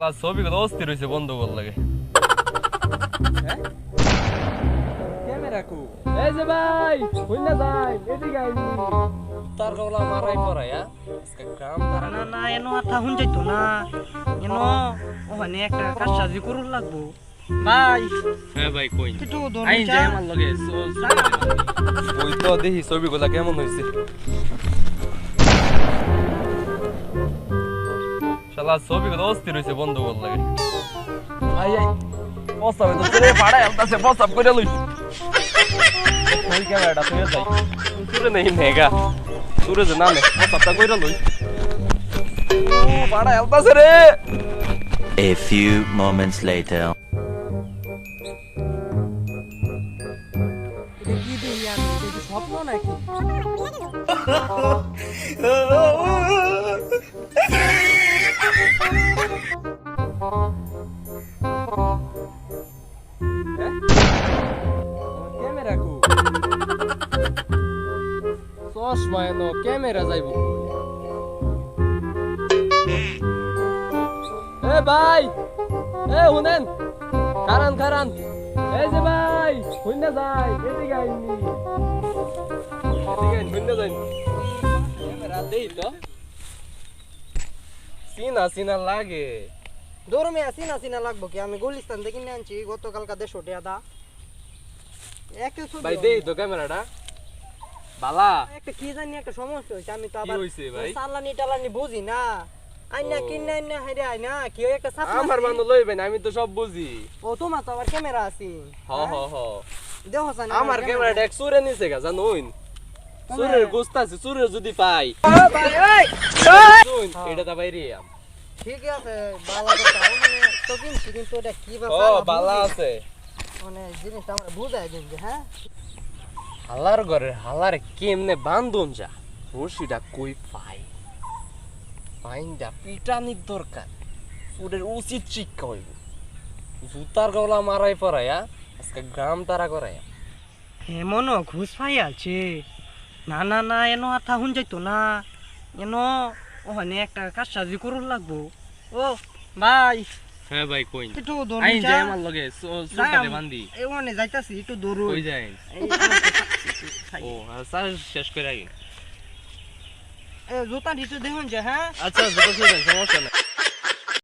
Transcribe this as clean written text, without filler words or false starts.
ছবি কথা অস্থির হয়েছে বন্ধ কর লাগে ক্যামেরা কো এই যে ভাই কইনা যাই এদিকে আইনি তার গলা মারাই পড়ায় আজকে গ্রাম তারা না না এনো আর থাকুন যাইতো না এনো ওখানে একটা কাজ সাজি করুন লাগবো ভাই হ্যাঁ ভাই কই একটু আইন ধরুন যাই আমার লগে ওই তো দেখি ছবিগুলা কেমন হইছে শালা ছবি কথা অস্থির হইছে বন্ধ কর লাগে আই আই পসাবে তো ছেড়ে পাড়ায় আলতাছে পসাব কইরা লইছ ওই ক্যামেরাটা তুই যাই তুই নেই নেগা তুই যে নামে পসাবটা কইরা লই ও পাড়ায় আলতাছে রে A few moments later. এটা কি দেখি আমি এটা কি স্বপ্ন নাকি ক্যামেরা কো চশমা এনো ক্যামেরা যাইবো এ ভাই এ শুনেন খারান খারান এই যে ভাই শুনে যাই এদিকে আইনি এদিকে আইন শুনে যাই ক্যামেরা দেই তো সিনা সিনা লাগে দৌড়মে আসি না সিনা লাগবো কি আমি গুলিস্তান থেকে নিয়ে আনছি গতকালকা 150 টাকা দা একটু ছবি ভাই দেই তো ক্যামেরাটা বালা একটা কি জানি একটা সমস্যা হইছে আমি তো কি আবার হইছে ভাই? সালানি টালানি বুঝি না আইনা কিনা আইনা হাইরে আইনা কি ওই একটা সাপ আমার মানুষ লইবেন আমি তো সব বুঝি ও তোমার তো আবার ক্যামেরা আছে হ হ হ দেখো জানি আমার ক্যামেরাটা এক সুরে নিছে গা জানুন সুরের গোস্ত আছে সুরে যদি পাই ভাই এই শুন এটা তো বাইরে ঠিক আছে বালা তো তাও মানে তো কিনছি কিন্তু এটা কি ও ব্যাপার বালা আছে মানে জিনিসটা আমরা বুঝাই দিন যে হ্যাঁ হালার ঘরে হালার কেমনে বান্ধন যা রশিটা কই পাই পাইনটা পিটানির দরকার ফুডের উচিত শিক্ষা হইব জুতার গলা মারাই পড়ায়া আজকে গ্রাম তারা করায়া এমন ঘুষ পাই আছে না না না এনো আর থাকুন যাইতো না এনো ওখানে একটা কাজ সাজি করুন লাগবো ও ভাই হ্যাঁ ভাই কই একটু দৌড় আইন যাই আমার লগে সুটাতে বান্ধি এই ওখানে যাইতাছি একটু দৌড় কই যাই ও স্যার শেষ করে আগে জুতা দিতে দেখুন যে হ্যাঁ আচ্ছা যত সমস্যা নাই